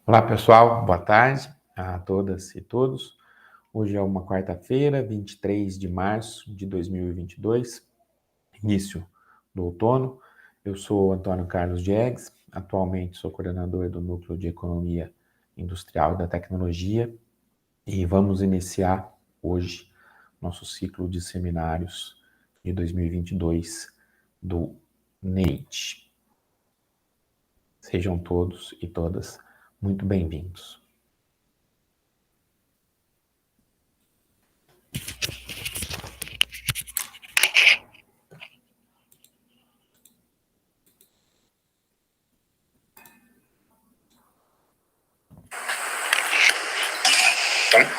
Olá, pessoal. Boa tarde a todas e todos. Hoje é uma quarta-feira, 23 de março de 2022, início do outono. Eu sou Antônio Carlos Diegues, atualmente sou coordenador do Núcleo de Economia Industrial e da Tecnologia e vamos iniciar hoje nosso ciclo de seminários de 2022 do NEIT. Sejam todos e todas muito bem-vindos.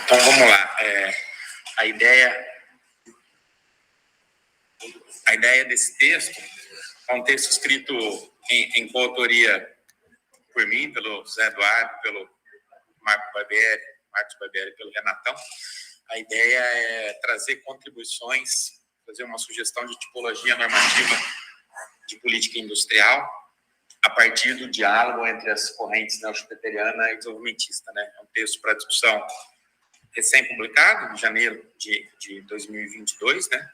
Então vamos lá. A ideia desse texto é um texto escrito em coautoria por mim, pelo Zé Eduardo, pelo Marcos Barbieri e pelo Renatão. A ideia é trazer contribuições, fazer uma sugestão de tipologia normativa de política industrial a partir do diálogo entre as correntes neo-schumpeteriana e desenvolvimentista, né? É um texto para discussão recém-publicado, em janeiro de 2022, né?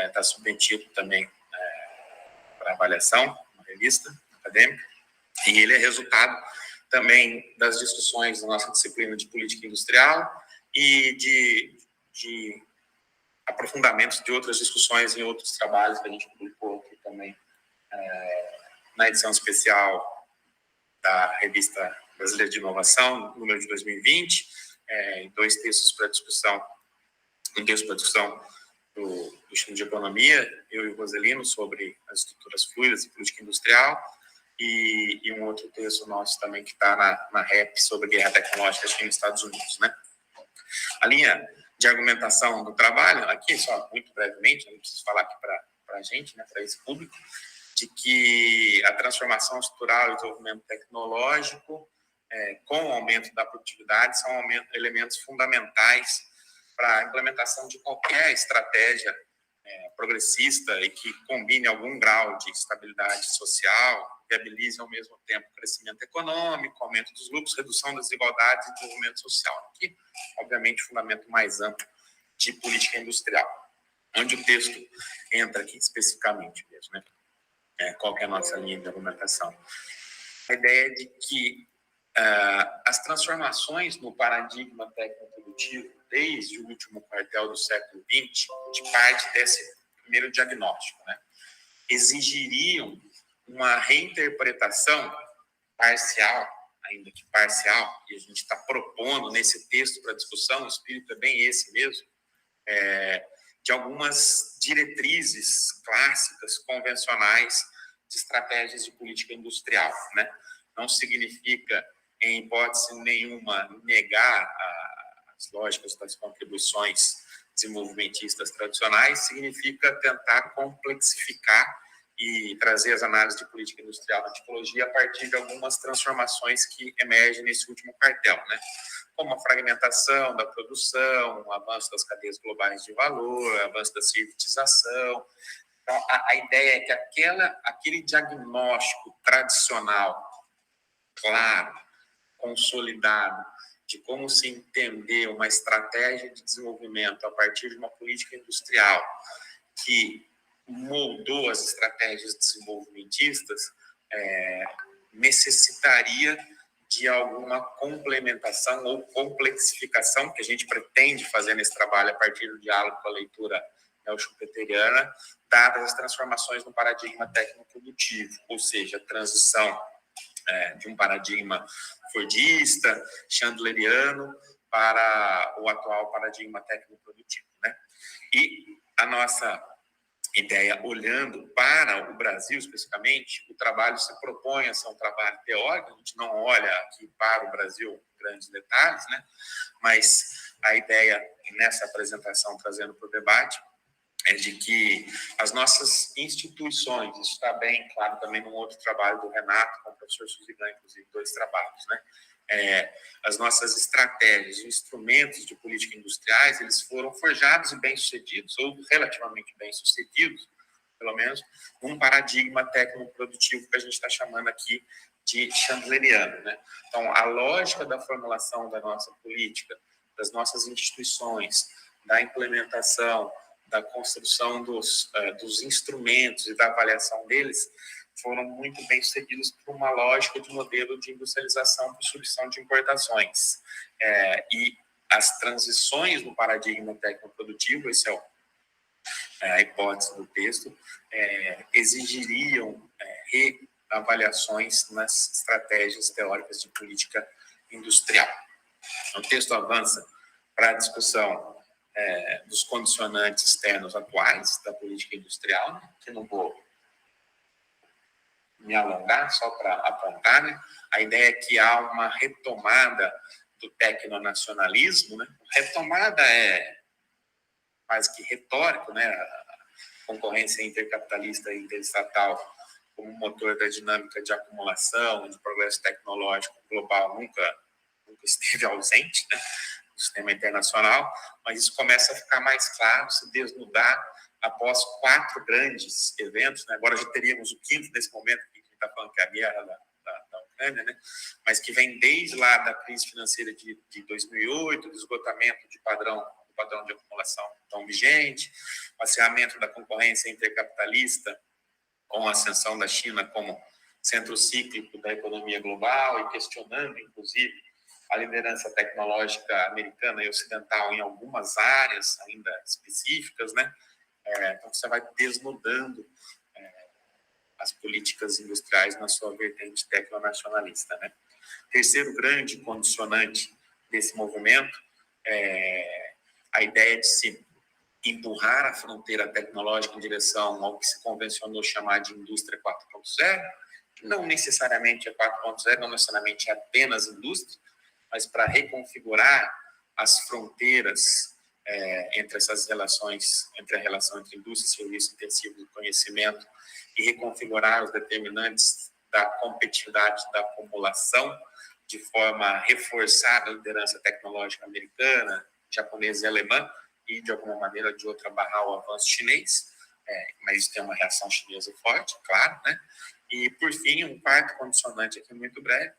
Está submetido também para avaliação, uma revista acadêmica, e ele é resultado também das discussões da nossa disciplina de política industrial e de aprofundamentos de outras discussões em outros trabalhos que a gente publicou aqui também na edição especial da Revista Brasileira de Inovação, número de 2020, dois textos para discussão, um texto para discussão do Instituto de Economia, eu e o Roselino, sobre as estruturas fluidas e política industrial, e um outro texto nosso também que está na REP sobre guerra tecnológica aqui nos Estados Unidos, né? A linha de argumentação do trabalho, aqui só muito brevemente, não preciso falar aqui para a gente, né, para esse público, de que a transformação estrutural e desenvolvimento tecnológico, com o aumento da produtividade, são elementos fundamentais para a implementação de qualquer estratégia progressista e que combine algum grau de estabilidade social, viabilize ao mesmo tempo crescimento econômico, aumento dos lucros, redução das desigualdades e desenvolvimento social. Aqui, obviamente, o fundamento mais amplo de política industrial, onde o texto entra aqui especificamente mesmo, né? Qual que é a nossa linha de argumentação? A ideia é de que as transformações no paradigma técnico-produtivo, desde o último quartel do século XX, de parte desse primeiro diagnóstico, né, exigiriam uma reinterpretação parcial, ainda que parcial, e a gente está propondo nesse texto para discussão, o espírito é bem esse mesmo, de algumas diretrizes clássicas, convencionais, de estratégias de política industrial, né? Não significa, em hipótese nenhuma, negar as lógicas das contribuições desenvolvimentistas tradicionais, significa tentar complexificar e trazer as análises de política industrial na tipologia a partir de algumas transformações que emergem nesse último quartel, né? Como a fragmentação da produção, o avanço das cadeias globais de valor, o avanço da servitização. Então, a ideia é que aquele diagnóstico tradicional, claro, consolidado, de como se entender uma estratégia de desenvolvimento a partir de uma política industrial que moldou as estratégias desenvolvimentistas, necessitaria de alguma complementação ou complexificação, que a gente pretende fazer nesse trabalho a partir do diálogo com a leitura neo-schumpeteriana, dadas as transformações no paradigma técnico-produtivo, ou seja, a transição de um paradigma fordista, chandleriano, para o atual paradigma técnico-produtivo, né? E a nossa ideia, olhando para o Brasil especificamente, o trabalho se propõe a ser um trabalho teórico, a gente não olha aqui para o Brasil em grandes detalhes, né? Mas a ideia, nessa apresentação, trazendo para o debate, é de que as nossas instituições, isso está bem claro também num outro trabalho do Renato, com o professor Suzigan, inclusive, dois trabalhos, né? As nossas estratégias, instrumentos de política industriais, eles foram forjados e bem-sucedidos, ou relativamente bem-sucedidos, pelo menos, um paradigma tecnoprodutivo que a gente está chamando aqui de chandleriano, né? Então, a lógica da formulação da nossa política, das nossas instituições, da implementação, da construção dos instrumentos e da avaliação deles, foram muito bem sucedidos por uma lógica de modelo de industrialização por substituição de importações. E as transições no paradigma tecnoprodutivo, esse é a hipótese do texto, exigiriam reavaliações nas estratégias teóricas de política industrial. O texto avança para a discussão dos condicionantes externos atuais da política industrial, né, que não vou me alongar, só para apontar, né? A ideia é que há uma retomada do tecnonacionalismo, né? Retomada é quase que retórico, né? A concorrência intercapitalista e interestatal como motor da dinâmica de acumulação, de progresso tecnológico global nunca esteve ausente, né, no sistema internacional, mas isso começa a ficar mais claro, se desnudar após 4 grandes eventos, né? Agora já teríamos o 5º nesse momento, que a gente está falando que é a guerra da Ucrânia, né? Mas que vem desde lá da crise financeira de 2008, do esgotamento do padrão de acumulação tão vigente, o acirramento da concorrência intercapitalista, com a ascensão da China como centro cíclico da economia global e questionando, inclusive, a liderança tecnológica americana e ocidental em algumas áreas ainda específicas, né? Então, você vai desnudando as políticas industriais na sua vertente tecnonacionalista, né? Terceiro grande condicionante desse movimento é a ideia de se empurrar a fronteira tecnológica em direção ao que se convencionou chamar de indústria 4.0, que não necessariamente é 4.0, não necessariamente é apenas indústria, mas para reconfigurar as fronteiras entre essas relações, entre a relação entre indústria e serviço intensivo do conhecimento, e reconfigurar os determinantes da competitividade da acumulação, de forma a reforçar a liderança tecnológica americana, japonesa e alemã, e de alguma maneira ou de outra barrar o avanço chinês, mas isso tem uma reação chinesa forte, claro, né? E, por fim, um quarto condicionante aqui muito breve,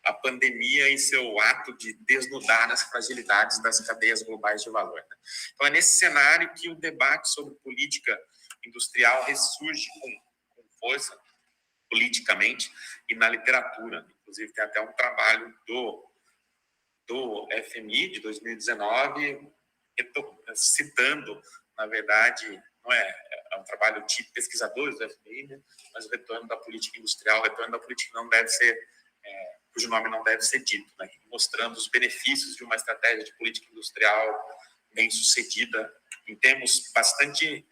a pandemia em seu ato de desnudar as fragilidades das cadeias globais de valor, né? Então, é nesse cenário que o debate sobre política industrial ressurge com força, politicamente, e na literatura. Inclusive, tem até um trabalho do FMI de 2019, citando, na verdade, não é um trabalho de pesquisadores do FMI, né, mas o retorno da política industrial, o retorno da política não deve ser, cujo nome não deve ser dito, né, mostrando os benefícios de uma estratégia de política industrial bem sucedida, em termos bastante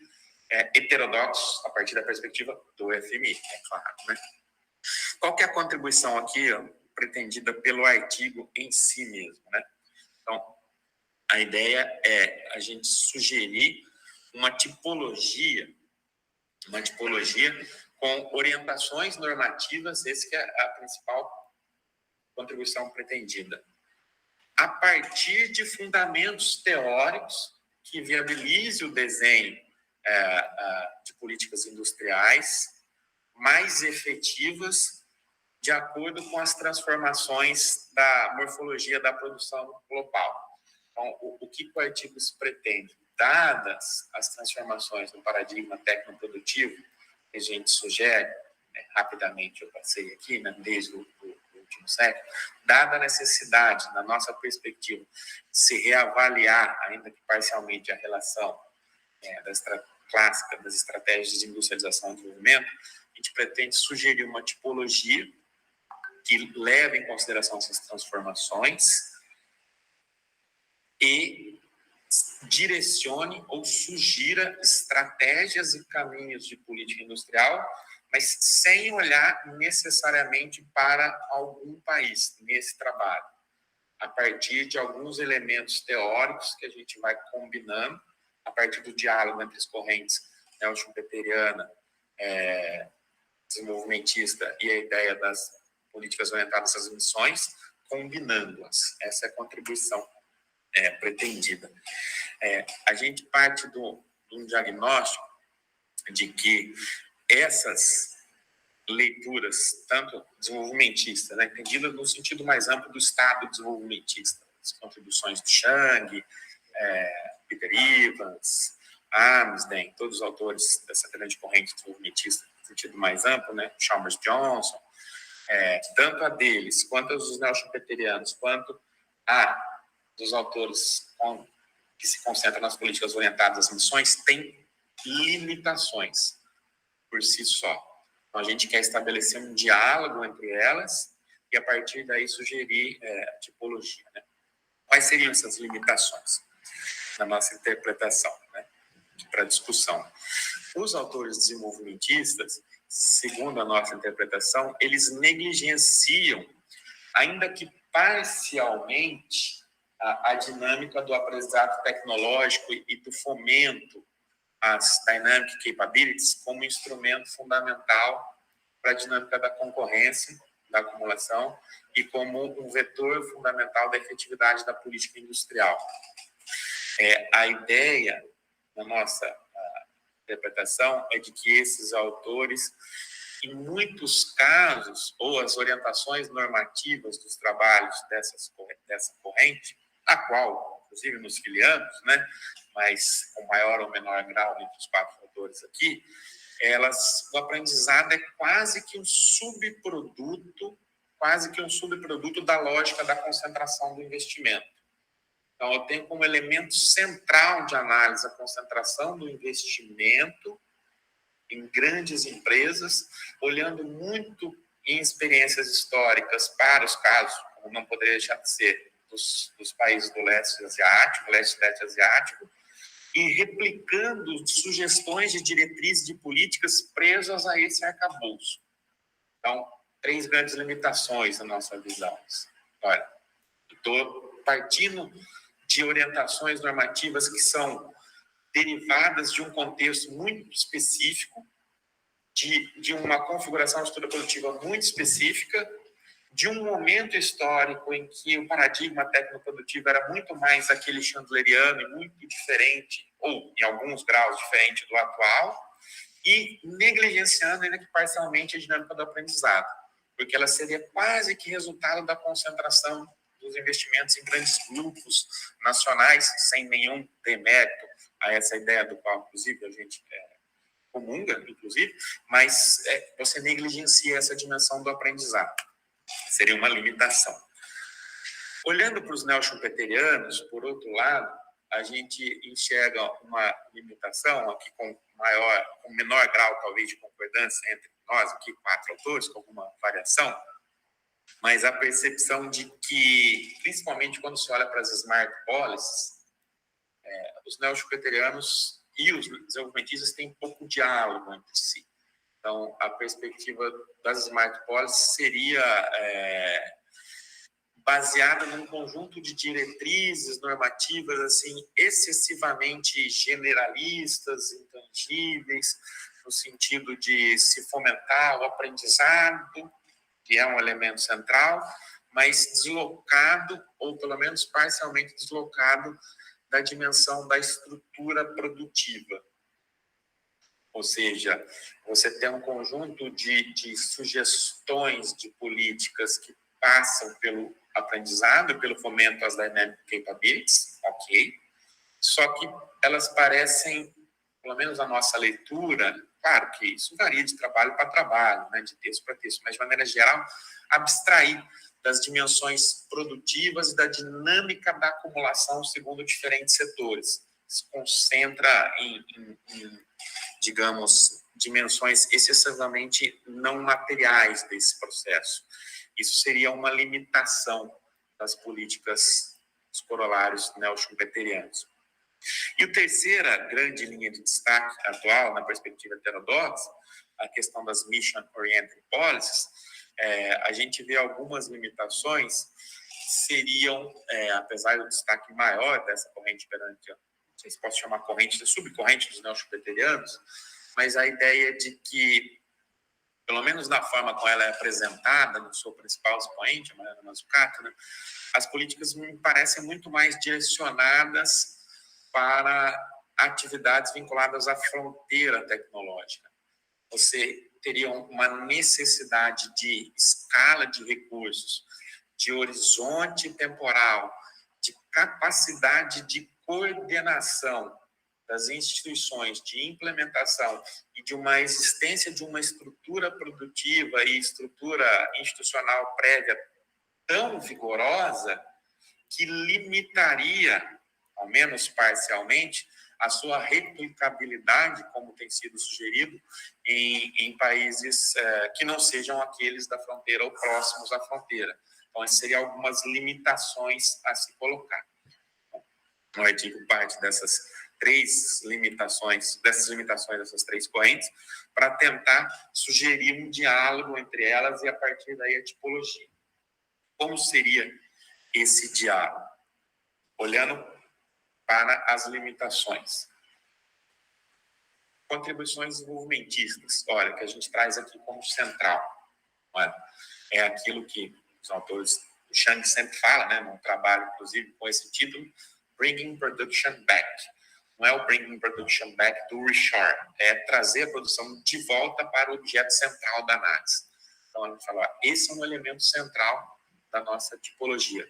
heterodoxos, a partir da perspectiva do FMI, é claro, né? Qual que é a contribuição aqui pretendida pelo artigo em si mesmo, né? Então, a ideia é a gente sugerir uma tipologia com orientações normativas, esse que é a principal contribuição pretendida, a partir de fundamentos teóricos que viabilize o desenho de políticas industriais mais efetivas de acordo com as transformações da morfologia da produção global. Então, o que o artigo pretende? Dadas as transformações no paradigma tecnoprodutivo, que a gente sugere, rapidamente eu passei aqui, né, desde o último século, dada a necessidade, na nossa perspectiva, de se reavaliar, ainda que parcialmente, a relação clássica das estratégias de industrialização e desenvolvimento, a gente pretende sugerir uma tipologia que leve em consideração essas transformações e direcione ou sugira estratégias e caminhos de política industrial, mas sem olhar necessariamente para algum país nesse trabalho, a partir de alguns elementos teóricos que a gente vai combinando, a partir do diálogo entre as correntes neo-schumpeteriana, desenvolvimentista e a ideia das políticas orientadas às missões, combinando-as. Essa é a contribuição pretendida. A gente parte do um diagnóstico de que essas leituras, tanto desenvolvimentistas, né, entendidas no sentido mais amplo do Estado desenvolvimentista, as contribuições do Chang, Peter Evans, Amsden, todos os autores dessa grande corrente desenvolvimentista no sentido mais amplo, né, Chalmers Johnson, tanto a deles, quanto a dos neo-schumpeterianos, quanto a dos autores que se concentram nas políticas orientadas às missões, tem limitações por si só. Então, a gente quer estabelecer um diálogo entre elas e, a partir daí, sugerir a tipologia. Né? Quais seriam essas limitações na nossa interpretação, né? Para discussão? Os autores desenvolvimentistas, segundo a nossa interpretação, eles negligenciam, ainda que parcialmente, a dinâmica do aprendizado tecnológico e do fomento às dynamic capabilities como instrumento fundamental para a dinâmica da concorrência, da acumulação, e como um vetor fundamental da efetividade da política industrial. A ideia, na nossa interpretação, é de que esses autores, em muitos casos, ou as orientações normativas dos trabalhos dessa corrente, a qual, inclusive, nos filiamos, né, mas com maior ou menor grau entre os 4 autores aqui, o aprendizado é quase que um subproduto da lógica da concentração do investimento. Então, eu tenho como elemento central de análise a concentração do investimento em grandes empresas, olhando muito em experiências históricas para os casos, como não poderia deixar de ser, dos países do leste asiático, e replicando sugestões de diretrizes de políticas presas a esse arcabouço. Então, 3 grandes limitações na nossa visão. Olha, estou partindo de orientações normativas que são derivadas de um contexto muito específico, de uma configuração de estrutura produtiva muito específica, de um momento histórico em que o paradigma técnico-produtivo era muito mais aquele chandleriano e muito diferente, ou em alguns graus diferente do atual, e negligenciando ainda que parcialmente a dinâmica do aprendizado, porque ela seria quase que resultado da concentração dos investimentos em grandes grupos nacionais, sem nenhum demérito a essa ideia do qual, inclusive, a gente comunga, inclusive, mas você negligencia essa dimensão do aprendizado. Seria uma limitação. Olhando para os neo-schumpeterianos, por outro lado, a gente enxerga uma limitação aqui com menor grau, talvez, de concordância entre nós, aqui, 4 autores, com alguma variação, mas a percepção de que, principalmente quando se olha para as smart policies, os neo-schumpeterianos e os desenvolvimentistas têm pouco diálogo entre si. Então, a perspectiva das smart policies seria baseada num conjunto de diretrizes normativas assim excessivamente generalistas, intangíveis, no sentido de se fomentar o aprendizado, que é um elemento central, mas deslocado, ou pelo menos parcialmente deslocado, da dimensão da estrutura produtiva. Ou seja, você tem um conjunto de sugestões de políticas que passam pelo aprendizado, pelo fomento às dynamic capabilities, ok? Só que elas parecem, pelo menos a nossa leitura, claro que isso varia de trabalho para trabalho, né, de texto para texto, mas de maneira geral, abstrair das dimensões produtivas e da dinâmica da acumulação segundo diferentes setores. Se concentra em digamos, dimensões excessivamente não materiais desse processo. Isso seria uma limitação das políticas dos corolários neo-schumpeterianos. E a terceira grande linha de destaque atual, na perspectiva heterodoxa, a questão das mission-oriented policies, a gente vê algumas limitações seriam, apesar do destaque maior dessa corrente perante, não sei se posso chamar corrente, subcorrente dos neo-schumpeterianos, mas a ideia de que, pelo menos na forma como ela é apresentada no seu principal expoente, a Mariana Mazzucato, né, as políticas me parecem muito mais direcionadas para atividades vinculadas à fronteira tecnológica. Você teria uma necessidade de escala de recursos, de horizonte temporal, de capacidade de coordenação das instituições, de implementação e de uma existência de uma estrutura produtiva e estrutura institucional prévia tão vigorosa que limitaria, ao menos parcialmente, a sua replicabilidade, como tem sido sugerido, em países que não sejam aqueles da fronteira ou próximos à fronteira. Então, essas seriam algumas limitações a se colocar. No artigo, parte dessas limitações dessas três correntes, para tentar sugerir um diálogo entre elas e, a partir daí, a tipologia. Como seria esse diálogo? Olhando para as limitações. Contribuições desenvolvimentistas, olha, que a gente traz aqui como central. Olha, é aquilo que os autores, o Chang sempre fala, né, num trabalho, inclusive, com esse título, Bringing Production Back. Não é o Bringing Production Back do Richard, é trazer a produção de volta para o objeto central da análise. Então, a gente fala, esse é um elemento central da nossa tipologia.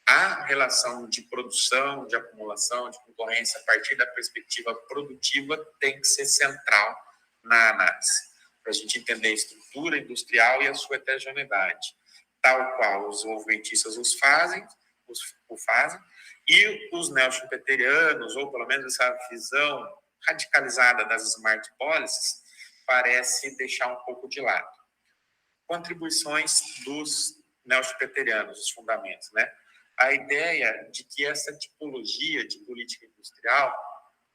A relação de produção, de acumulação, de concorrência, a partir da perspectiva produtiva, tem que ser central na análise, para a gente entender a estrutura industrial e a sua heterogeneidade, tal qual os desenvolvimentistas o fazem, e os neo-schumpeterianos, ou pelo menos essa visão radicalizada das smart policies, parece deixar um pouco de lado. Contribuições dos neo-schumpeterianos, os fundamentos, né? A ideia de que essa tipologia de política industrial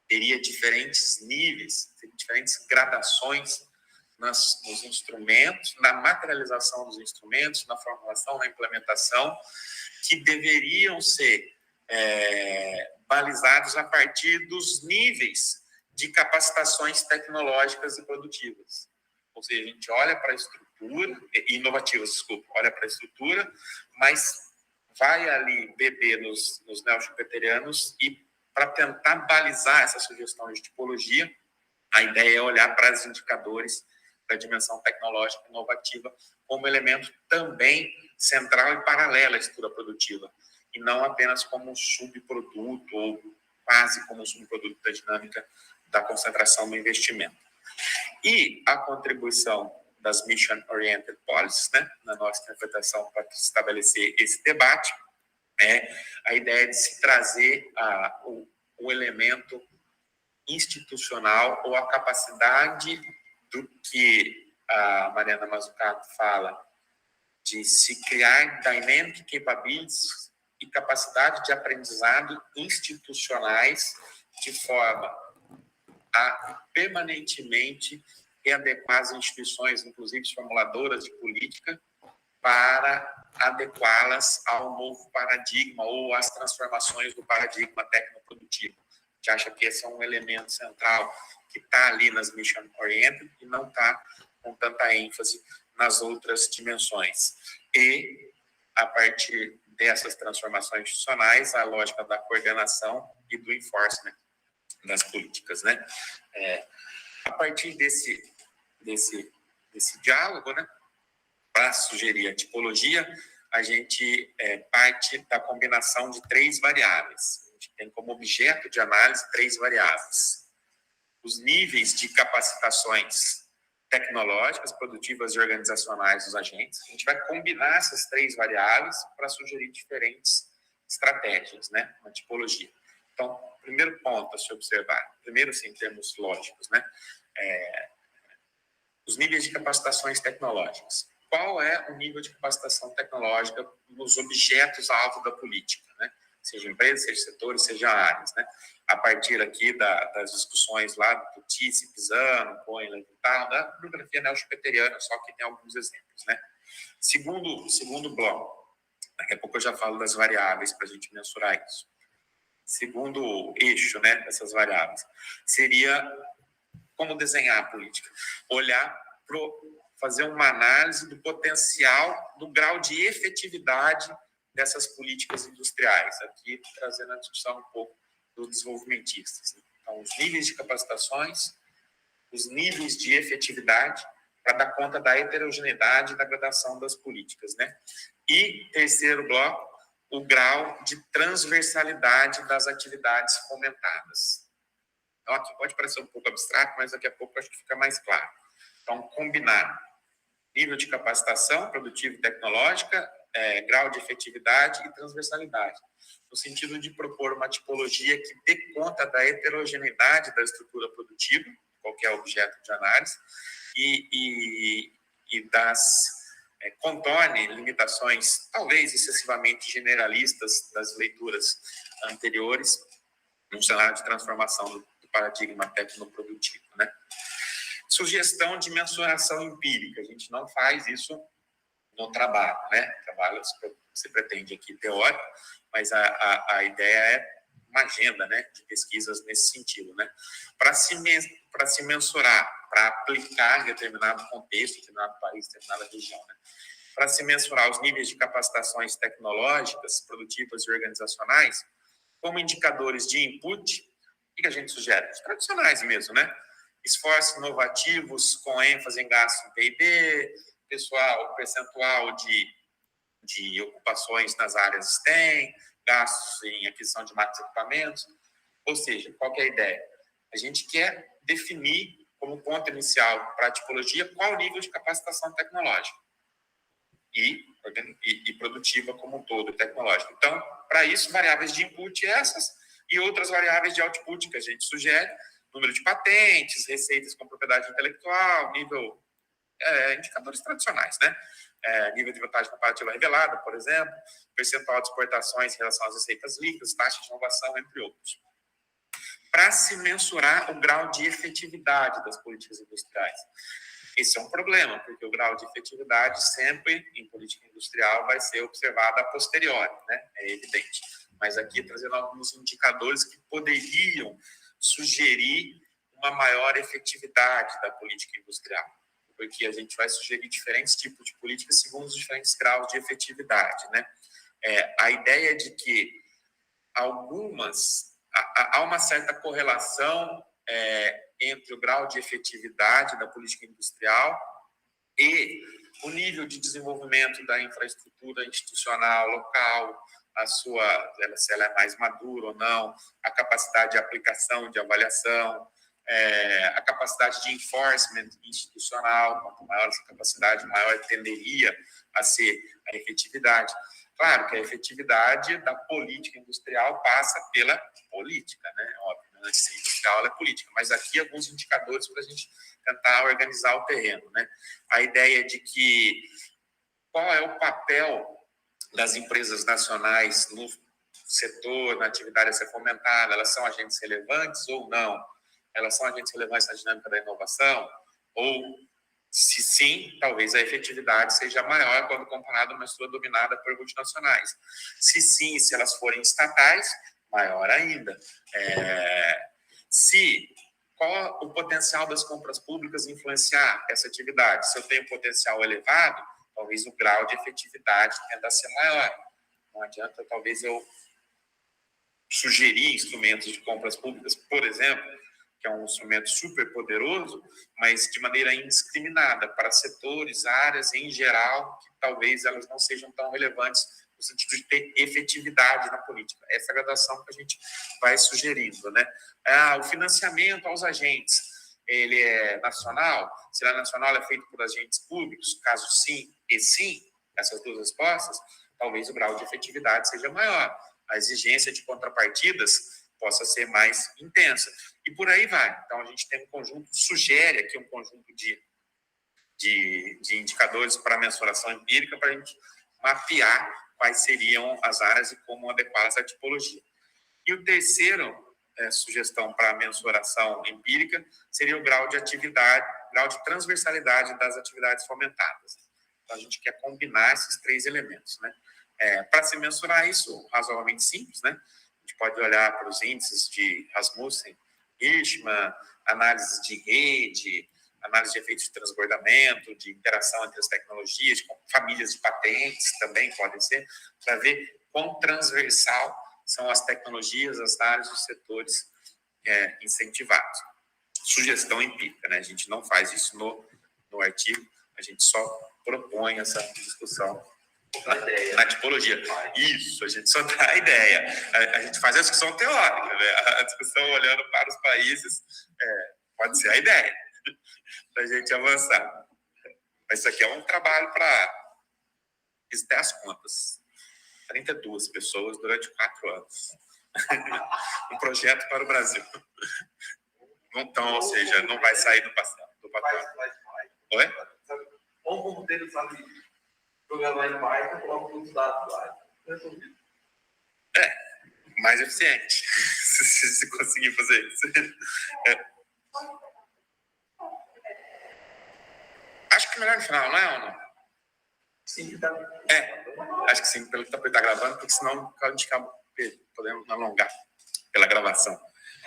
teria diferentes níveis, diferentes gradações nos instrumentos, na materialização dos instrumentos, na formulação, na implementação, que deveriam ser balizados a partir dos níveis de capacitações tecnológicas e produtivas. Ou seja, a gente olha para a estrutura, inovativas, desculpa, olha para a estrutura, mas vai ali beber nos neo-schumpeterianos e, para tentar balizar essa sugestão de tipologia, a ideia é olhar para os indicadores da dimensão tecnológica inovativa como elemento também central e paralelo à estrutura produtiva, e não apenas como um subproduto ou quase como um subproduto da dinâmica da concentração no investimento. E a contribuição das Mission-Oriented Policies, né, na nossa interpretação, para estabelecer esse debate, é a ideia de se trazer o elemento institucional ou a capacidade do que a Mariana Mazzucato fala, de se criar dynamic capabilities e capacidade de aprendizado institucionais de forma a permanentemente readequar as instituições, inclusive formuladoras de política, para adequá-las ao novo paradigma ou às transformações do paradigma tecnoprodutivo. A gente acha que esse é um elemento central que está ali nas Mission Oriented e não está com tanta ênfase nas outras dimensões. E, a partir dessas transformações institucionais, a lógica da coordenação e do enforcement das políticas, né? A partir desse diálogo, né, para sugerir a tipologia, a gente parte da combinação de três variáveis. A gente tem como objeto de análise três variáveis. Os níveis de capacitações tecnológicas, produtivas e organizacionais dos agentes. A gente vai combinar essas três variáveis para sugerir diferentes estratégias, né, uma tipologia. Então, primeiro ponto a se observar, primeiro, assim, em termos lógicos, né, os níveis de capacitações tecnológicas. Qual é o nível de capacitação tecnológica nos objetos alvo da política, né? Seja empresas, seja setores, seja áreas, né? A partir aqui das discussões lá do Tisse, Pisano, Cohen e tal, da bibliografia neo-schumpeteriana, só que tem alguns exemplos, né? Segundo bloco, daqui a pouco eu já falo das variáveis para a gente mensurar isso. Segundo eixo, né, dessas variáveis, seria como desenhar a política. Olhar fazer uma análise do potencial, do grau de efetividade dessas políticas industriais. Aqui, trazendo a discussão um pouco dos desenvolvimentistas. Então, os níveis de capacitações, os níveis de efetividade, para dar conta da heterogeneidade da gradação das políticas, né? E, terceiro bloco, o grau de transversalidade das atividades fomentadas. Então, aqui pode parecer um pouco abstrato, mas daqui a pouco acho que fica mais claro. Então, combinar nível de capacitação produtiva e tecnológica, grau de efetividade e transversalidade, no sentido de propor uma tipologia que dê conta da heterogeneidade da estrutura produtiva, qualquer objeto de análise, e contorne limitações, talvez excessivamente generalistas das leituras anteriores, num cenário de transformação do paradigma tecnoprodutivo, né? Sugestão de mensuração empírica. A gente não faz isso no trabalho, né? Trabalho se pretende aqui teórico, mas a ideia é uma agenda, né, de pesquisas nesse sentido, né? Para se mensurar, para aplicar em determinado contexto, determinado país, determinada região, né? Para se mensurar os níveis de capacitações tecnológicas, produtivas e organizacionais, como indicadores de input, o que a gente sugere? Os tradicionais mesmo, né? Esforços inovativos com ênfase em gasto em P&D, percentual de ocupações nas áreas STEM, gastos em aquisição de máquinas e equipamentos. Ou seja, qual que é a ideia? A gente quer definir como ponto inicial para a tipologia qual o nível de capacitação tecnológica e produtiva como um todo, tecnológica. Então, para isso, variáveis de input essas e outras variáveis de output que a gente sugere, número de patentes, receitas com propriedade intelectual, nível, indicadores tradicionais, né? Nível de vantagem comparativa revelada, por exemplo, percentual de exportações em relação às receitas líquidas, taxa de inovação, entre outros. Para se mensurar o grau de efetividade das políticas industriais. Esse é um problema, porque o grau de efetividade sempre, em política industrial, vai ser observado a posteriori, né? É evidente. Mas aqui, trazendo alguns indicadores que poderiam sugerir uma maior efetividade da política industrial, porque a gente vai sugerir diferentes tipos de políticas segundo os diferentes graus de efetividade, né? A ideia de que há uma certa correlação entre o grau de efetividade da política industrial e o nível de desenvolvimento da infraestrutura institucional local, se ela é mais madura ou não, a capacidade de aplicação, de avaliação, a capacidade de enforcement institucional. Quanto maior essa capacidade, maior tenderia a ser a efetividade. Claro que a efetividade da política industrial passa pela política, né? Óbvio, antes de ser industrial, ela é política. Mas aqui alguns indicadores para a gente tentar organizar o terreno, né? A ideia de que qual é o papel das empresas nacionais no setor, na atividade a ser fomentada, elas são agentes relevantes ou não? Elas são agentes relevantes na dinâmica da inovação? Ou, se sim, talvez a efetividade seja maior quando comparada a uma estrutura dominada por multinacionais. Se sim, se elas forem estatais, maior ainda. Qual o potencial das compras públicas influenciar essa atividade? Se eu tenho um potencial elevado, talvez o grau de efetividade tenda a ser maior. Não adianta, talvez, eu sugerir instrumentos de compras públicas, por exemplo, que é um instrumento super poderoso, mas de maneira indiscriminada para setores, áreas em geral, que talvez elas não sejam tão relevantes no sentido de ter efetividade na política. Essa é a gradação que a gente vai sugerindo, né? O financiamento aos agentes, ele é nacional? Se ele é nacional, é feito por agentes públicos? Caso sim e sim, essas duas respostas, talvez o grau de efetividade seja maior. A exigência de contrapartidas possa ser mais intensa. E por aí vai. Então, a gente tem um conjunto, sugere aqui um conjunto de indicadores para mensuração empírica para a gente mapear quais seriam as áreas e como adequar essa tipologia. E o terceiro sugestão para a mensuração empírica seria o grau de atividade, grau de transversalidade das atividades fomentadas. Então, a gente quer combinar esses três elementos, né? Para se mensurar isso, razoavelmente simples, né? A gente pode olhar para os índices de Rasmussen, Hirschman, análise de rede, análise de efeitos de transbordamento, de interação entre as tecnologias, com famílias de patentes também podem ser, para ver quão transversal são as tecnologias, as áreas, os setores incentivados. Sugestão empírica, né? A gente não faz isso no artigo, a gente só propõe essa discussão na tipologia. Isso, a gente só dá a ideia. A gente faz a discussão teórica, né? A discussão olhando para os países pode ser a ideia para a gente avançar. Mas isso aqui é um trabalho para ter as contas. 32 pessoas durante 4 anos. Um projeto para o Brasil. Então, ou seja, não vai sair do papel. Oi? Ou como ter, sabe, programar em Python, coloca os dados lá. Mais eficiente. Se conseguir fazer isso. Acho que melhor no final, não é ou não? Sim, tá. Acho que sim, pelo que está gravando, porque senão a gente acaba podendo alongar pela gravação.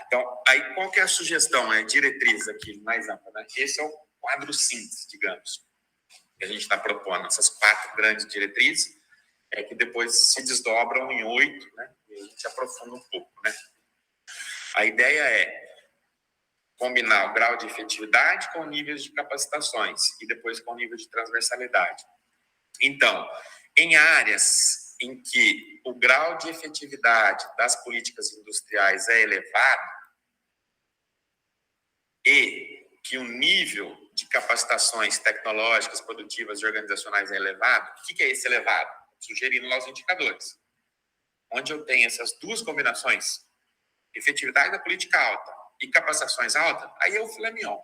Então, aí qual que é a sugestão, diretriz aqui mais ampla, né? Esse é o quadro síntese, digamos, que a gente está propondo, essas 4 grandes diretrizes, que depois se desdobram em 8, né? E a gente aprofunda um pouco, né? A ideia é combinar o grau de efetividade com níveis de capacitações e depois com o nível de transversalidade. Então, em áreas em que o grau de efetividade das políticas industriais é elevado e que o nível de capacitações tecnológicas, produtivas e organizacionais é elevado, o que é esse elevado? Sugerindo lá os indicadores. Onde eu tenho essas 2 combinações, efetividade da política alta e capacitações altas, aí é o filé mignon.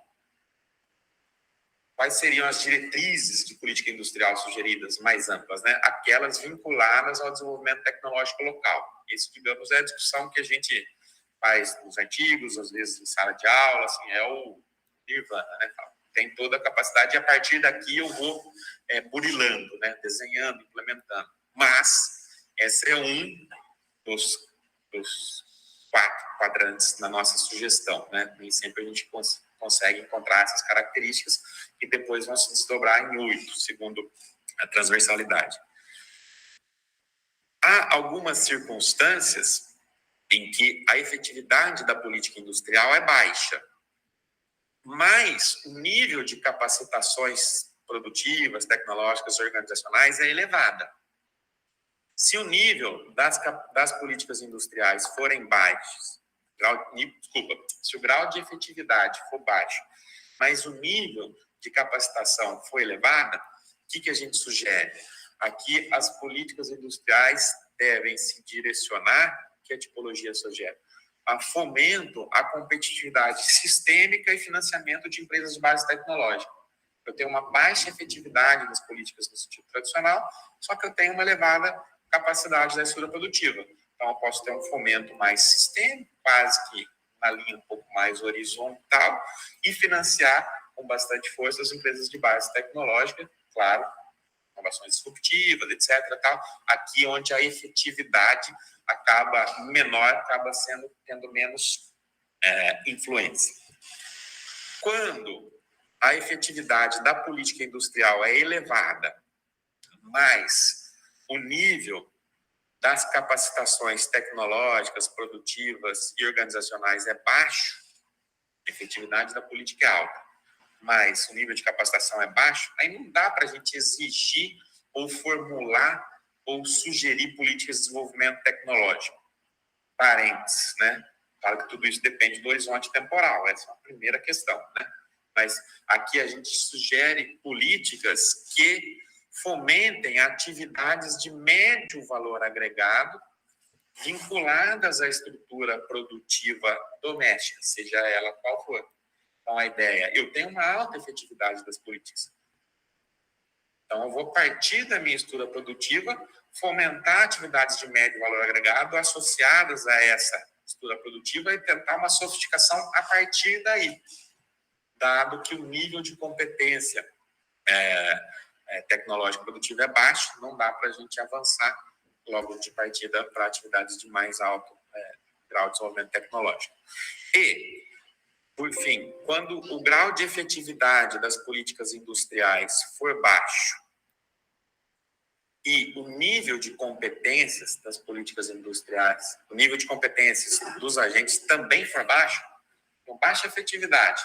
Quais seriam as diretrizes de política industrial sugeridas mais amplas, né? Aquelas vinculadas ao desenvolvimento tecnológico local. Isso, digamos, é a discussão que a gente faz nos artigos, às vezes em sala de aula, assim, é o nirvana, né? Tem toda a capacidade e a partir daqui eu vou burilando, né? Desenhando, implementando. Mas esse é um dos 4 quadrantes na nossa sugestão, né? Nem sempre a gente consegue encontrar essas características que depois vão se desdobrar em 8, segundo a transversalidade. Há algumas circunstâncias em que a efetividade da política industrial é baixa, mas o nível de capacitações produtivas, tecnológicas, organizacionais é elevada. Se o nível das políticas industriais forem baixos, se o grau de efetividade for baixo, mas o nível de capacitação for elevado, o que a gente sugere? Aqui as políticas industriais devem se direcionar, que a tipologia sugere, a fomento à competitividade sistêmica e financiamento de empresas de base tecnológica. Eu tenho uma baixa efetividade nas políticas no sentido tradicional, só que eu tenho uma elevada capacidade da estrutura produtiva. Então, eu posso ter um fomento mais sistêmico, quase que na linha um pouco mais horizontal, e financiar com bastante força as empresas de base tecnológica, claro, inovações disruptivas, etc. Tal. Aqui onde a efetividade acaba menor, acaba tendo menos influência. Quando a efetividade da política industrial é elevada, mas o nível das capacitações tecnológicas, produtivas e organizacionais é baixo, a efetividade da política é alta, mas o nível de capacitação é baixo, aí não dá para a gente exigir ou formular ou sugerir políticas de desenvolvimento tecnológico. Parênteses, né? Claro que tudo isso depende do horizonte temporal, essa é a primeira questão, né? Mas aqui a gente sugere políticas que fomentem atividades de médio valor agregado vinculadas à estrutura produtiva doméstica, seja ela qual for. Então, a ideia, eu tenho uma alta efetividade das políticas. Então, eu vou partir da minha estrutura produtiva, fomentar atividades de médio valor agregado associadas a essa estrutura produtiva e tentar uma sofisticação a partir daí, dado que o nível de competência tecnológica produtiva é baixo, não dá para a gente avançar logo de partida para atividades de mais alto grau de desenvolvimento tecnológico. E, por fim, quando o grau de efetividade das políticas industriais for baixo e o nível de competências das políticas industriais, o nível de competências dos agentes também for baixo, com baixa efetividade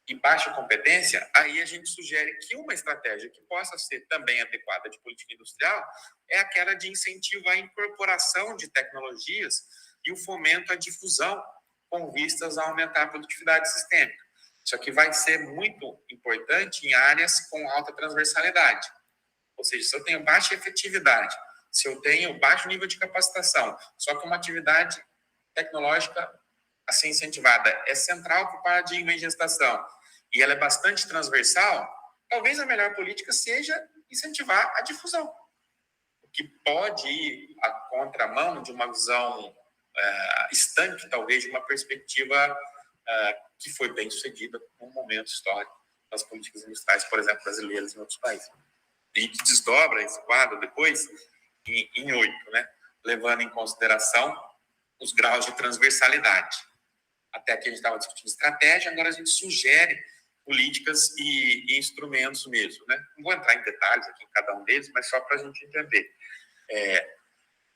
e baixa competência, aí a gente sugere que uma estratégia que possa ser também adequada de política industrial é aquela de incentivo à incorporação de tecnologias e o fomento à difusão com vistas a aumentar a produtividade sistêmica. Isso aqui vai ser muito importante em áreas com alta transversalidade. Ou seja, se eu tenho baixa efetividade, se eu tenho baixo nível de capacitação, só que uma atividade tecnológica assim incentivada é central para o paradigma em gestação e ela é bastante transversal, talvez a melhor política seja incentivar a difusão, o que pode ir à contramão de uma visão estanque, talvez, de uma perspectiva que foi bem sucedida num momento histórico das políticas industriais, por exemplo, brasileiras em outros países. A gente desdobra esse quadro depois em 8, né? Levando em consideração os graus de transversalidade. Até aqui a gente estava discutindo estratégia, agora a gente sugere políticas e instrumentos mesmo, né? Não vou entrar em detalhes aqui em cada um deles, mas só para a gente entender.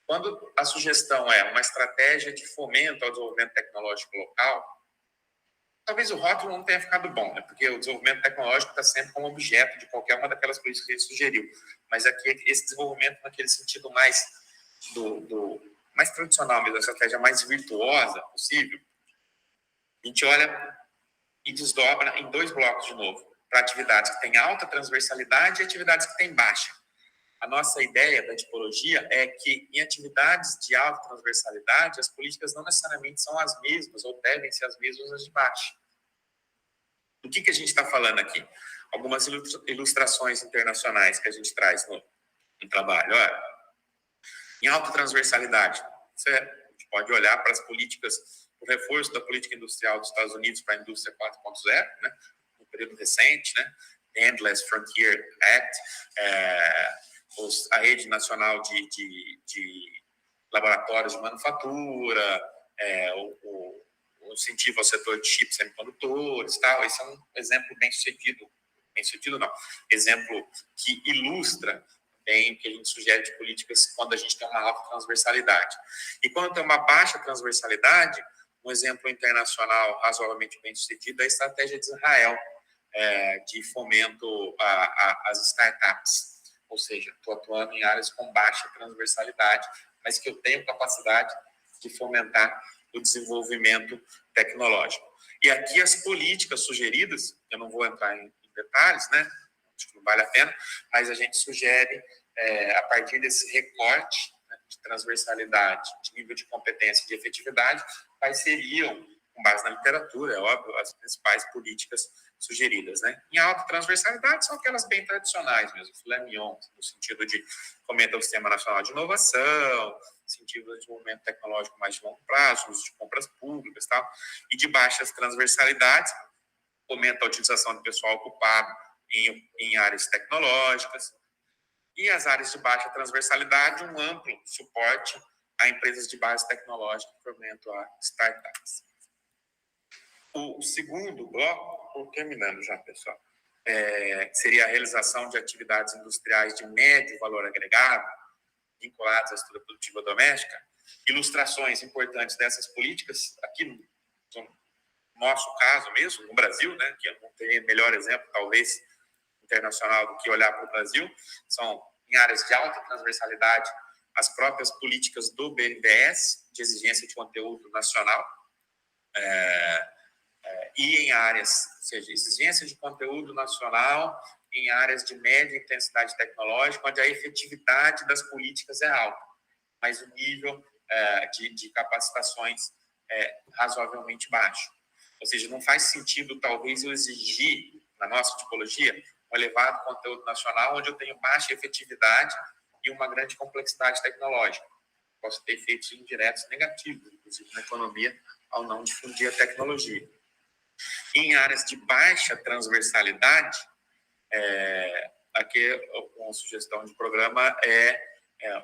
Quando a sugestão é uma estratégia de fomento ao desenvolvimento tecnológico local, talvez o rótulo não tenha ficado bom, né? Porque o desenvolvimento tecnológico está sempre como objeto de qualquer uma daquelas políticas que ele sugeriu. Mas aqui, esse desenvolvimento naquele sentido mais mais tradicional mesmo, a estratégia mais virtuosa possível, a gente olha e desdobra em 2 blocos de novo, para atividades que têm alta transversalidade e atividades que têm baixa. A nossa ideia da tipologia é que em atividades de alta transversalidade, as políticas não necessariamente são as mesmas ou devem ser as mesmas as de baixa. Do que a gente está falando aqui? Algumas ilustrações internacionais que a gente traz no trabalho. Olha, em alta transversalidade, a gente pode olhar para as políticas, o reforço da política industrial dos Estados Unidos para a indústria 4.0, né, no período recente, né, Endless Frontier Act, a rede nacional de laboratórios de manufatura, o incentivo ao setor de chips semicondutores, tal. Esse é um exemplo bem sucedido não, exemplo que ilustra bem o que a gente sugere de políticas quando a gente tem uma alta transversalidade. E quando tem uma baixa transversalidade, um exemplo internacional razoavelmente bem sucedido é a estratégia de Israel, de fomento às startups. Ou seja, estou atuando em áreas com baixa transversalidade, mas que eu tenho capacidade de fomentar o desenvolvimento tecnológico. E aqui as políticas sugeridas, eu não vou entrar em detalhes, né? Acho que não vale a pena, mas a gente sugere, a partir desse recorte, né, de transversalidade, de nível de competência e de efetividade, quais seriam, com base na literatura, é óbvio, as principais políticas sugeridas, né? Em alta transversalidade são aquelas bem tradicionais mesmo, filé mignon, no sentido de fomentar o Sistema Nacional de Inovação, incentivo de desenvolvimento tecnológico mais de longo prazo, uso de compras públicas e tal, e de baixas transversalidades, fomenta a utilização do pessoal ocupado em áreas tecnológicas, e as áreas de baixa transversalidade, um amplo suporte a empresas de base tecnológica que fomentam a startups. O segundo bloco, estou terminando já, pessoal, seria a realização de atividades industriais de médio valor agregado, vinculadas à estrutura produtiva doméstica. Ilustrações importantes dessas políticas, aqui no nosso caso mesmo, no Brasil, né, que eu não tenho melhor exemplo, talvez, internacional do que olhar para o Brasil, são em áreas de alta transversalidade, as próprias políticas do BNDES, de exigência de conteúdo nacional, e em áreas, ou seja, exigência de conteúdo nacional em áreas de média intensidade tecnológica, onde a efetividade das políticas é alta, mas o nível de capacitações é razoavelmente baixo. Ou seja, não faz sentido, talvez, eu exigir, na nossa tipologia, um elevado conteúdo nacional, onde eu tenho baixa efetividade e uma grande complexidade tecnológica. Posso ter efeitos indiretos negativos, inclusive na economia, ao não difundir a tecnologia. Em áreas de baixa transversalidade, aqui uma sugestão de programa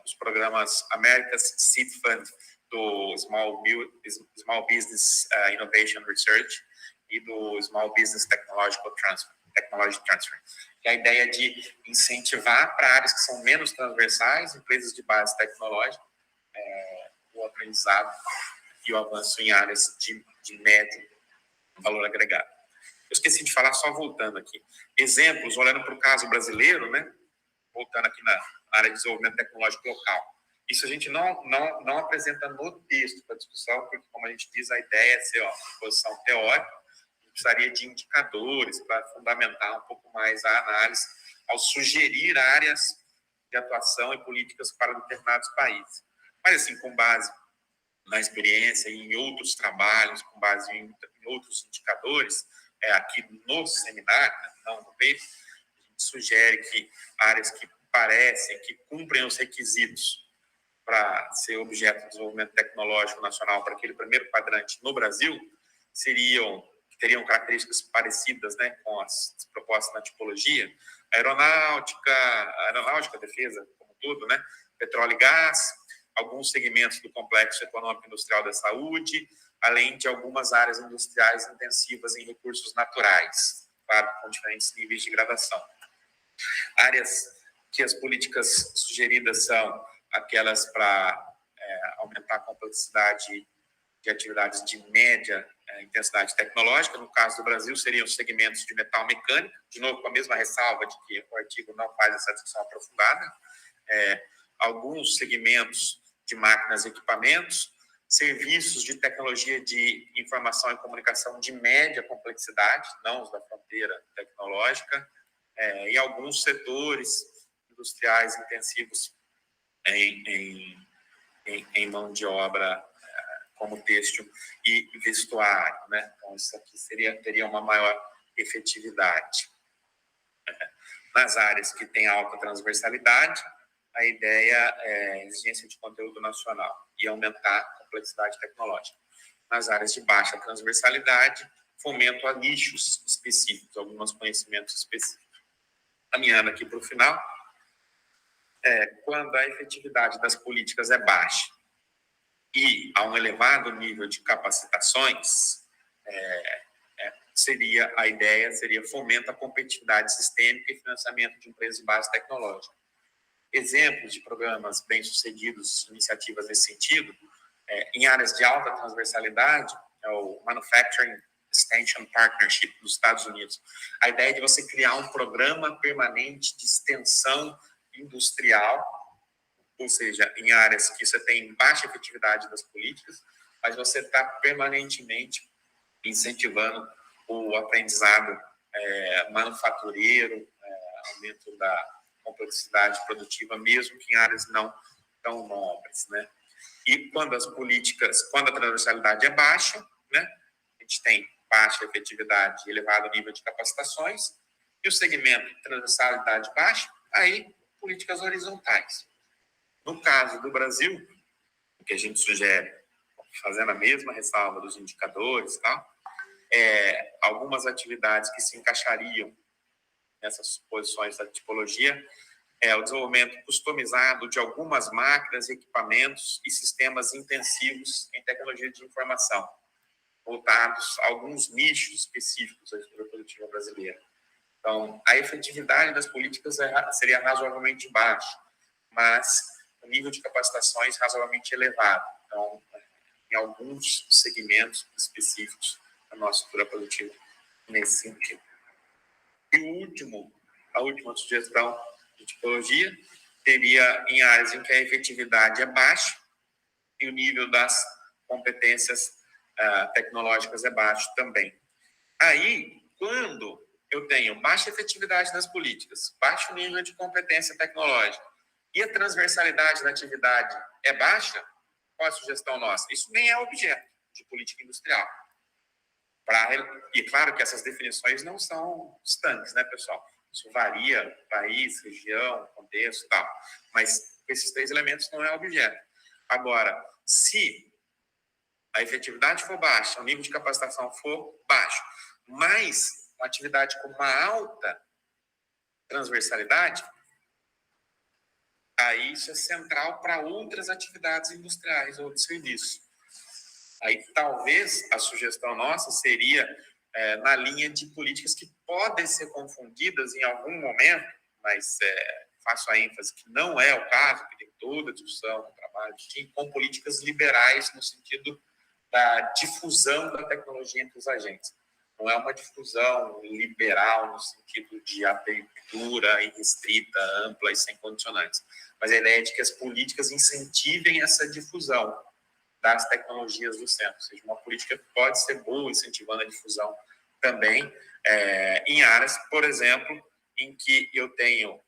os programas America's Seed Fund, do Small Business Innovation Research e do Small Business Technological Transfer. Technology Transfer, que é a ideia de incentivar para áreas que são menos transversais, empresas de base tecnológica, o aprendizado e o avanço em áreas de médio valor agregado. Eu esqueci de falar, só voltando aqui. Exemplos, olhando para o caso brasileiro, né? Voltando aqui na área de desenvolvimento tecnológico local. Isso a gente não apresenta no texto para discussão, porque, como a gente diz, a ideia é ser uma posição teórica, precisaria de indicadores para fundamentar um pouco mais a análise, ao sugerir áreas de atuação e políticas para determinados países. Mas, assim, com base na experiência e em outros trabalhos, com base em outros indicadores, aqui no seminário, não no paper, a gente sugere que áreas que parecem, que cumprem os requisitos para ser objeto de desenvolvimento tecnológico nacional para aquele primeiro quadrante no Brasil, teriam características parecidas, né, com as propostas na tipologia, aeronáutica, defesa, como tudo, né, petróleo e gás, alguns segmentos do complexo econômico industrial da saúde, além de algumas áreas industriais intensivas em recursos naturais, claro, com diferentes níveis de gradação. Áreas que as políticas sugeridas são aquelas para aumentar a complexidade de atividades de média intensidade tecnológica. No caso do Brasil, seriam os segmentos de metal mecânico, de novo com a mesma ressalva de que o artigo não faz essa discussão aprofundada, alguns segmentos de máquinas e equipamentos, serviços de tecnologia de informação e comunicação de média complexidade, não os da fronteira tecnológica, e alguns setores industriais intensivos em mão de obra, como têxtil e vestuário, né? Então, isso aqui teria uma maior efetividade. Nas áreas que têm alta transversalidade, a ideia é a exigência de conteúdo nacional e aumentar a complexidade tecnológica. Nas áreas de baixa transversalidade, fomento a nichos específicos, alguns conhecimentos específicos. Caminhando aqui para o final, quando a efetividade das políticas é baixa e há um elevado nível de capacitações, a ideia seria fomento a competitividade sistêmica e financiamento de empresas de base tecnológica. Exemplos de programas bem-sucedidos, iniciativas nesse sentido, em áreas de alta transversalidade, é o Manufacturing Extension Partnership dos Estados Unidos. A ideia é de você criar um programa permanente de extensão industrial, ou seja, em áreas que você tem baixa efetividade das políticas, mas você está permanentemente incentivando o aprendizado manufatureiro, aumento da complexidade produtiva, mesmo que em áreas não tão nobres, né? E quando a transversalidade é baixa, né, a gente tem baixa efetividade e elevado nível de capacitações, e o segmento de transversalidade baixa, aí políticas horizontais. No caso do Brasil, o que a gente sugere, fazendo a mesma ressalva dos indicadores, tá? Algumas atividades que se encaixariam nessas posições da tipologia, o desenvolvimento customizado de algumas máquinas, equipamentos e sistemas intensivos em tecnologia de informação, voltados a alguns nichos específicos da estrutura produtiva brasileira. Então, a efetividade das políticas seria razoavelmente baixa, mas o nível de capacitações razoavelmente elevado. Então, em alguns segmentos específicos da nossa estrutura produtiva, nesse sentido. E a última sugestão de tipologia teria em áreas em que a efetividade é baixa e o nível das competências tecnológicas é baixo também. Aí, quando eu tenho baixa efetividade das políticas, baixo nível de competência tecnológica e a transversalidade da atividade é baixa, qual a sugestão nossa? Isso nem é objeto de política industrial. E claro que essas definições não são estanques, né, pessoal? Isso varia, país, região, contexto e tal. Mas esses três elementos não é objeto. Agora, se a efetividade for baixa, o nível de capacitação for baixo, mas uma atividade com uma alta transversalidade, aí isso é central para outras atividades industriais ou de serviço. Aí talvez a sugestão nossa seria na linha de políticas que podem ser confundidas em algum momento, mas faço a ênfase que não é o caso, que tem toda a discussão no trabalho de TIM, com políticas liberais no sentido da difusão da tecnologia entre os agentes. Não é uma difusão liberal no sentido de abertura irrestrita, ampla e sem condicionantes, mas a ideia é de que as políticas incentivem essa difusão das tecnologias do centro, ou seja, uma política que pode ser boa, incentivando a difusão também em áreas, por exemplo, em que eu tenho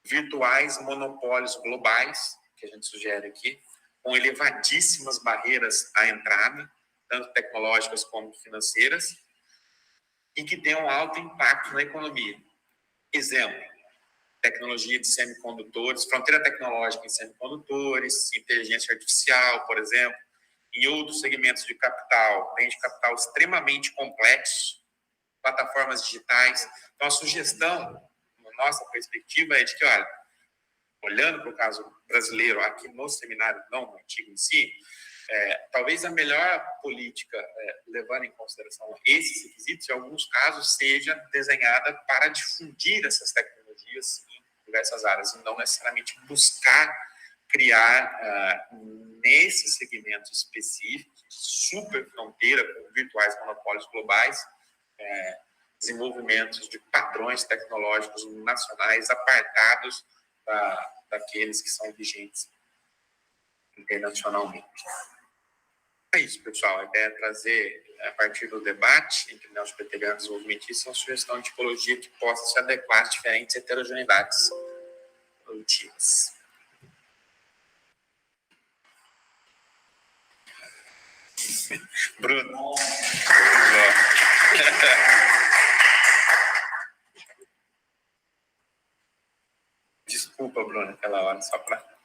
virtuais monopólios globais, que a gente sugere aqui, com elevadíssimas barreiras à entrada, tanto tecnológicas como financeiras, e que tem um alto impacto na economia. Exemplo, tecnologia de semicondutores, fronteira tecnológica em semicondutores, inteligência artificial, por exemplo, em outros segmentos de capital, bens de capital extremamente complexos, plataformas digitais. Então, a sugestão, na nossa perspectiva, é de que, olha, olhando para o caso brasileiro, aqui no seminário, não no artigo em si, talvez a melhor política, levando em consideração esses requisitos, em alguns casos, seja desenhada para difundir essas tecnologias em diversas áreas, e não necessariamente buscar criar, nesses segmentos específicos, super fronteira, com virtuais monopólios globais, desenvolvimentos de padrões tecnológicos nacionais apartados daqueles que são vigentes internacionalmente. É isso, pessoal. A ideia é trazer, a partir do debate entre neopretarianos e desenvolvimentistas, uma sugestão de tipologia que possa se adequar às diferentes heterogeneidades produtivas. Bruno. Desculpa, Bruno, aquela hora, só para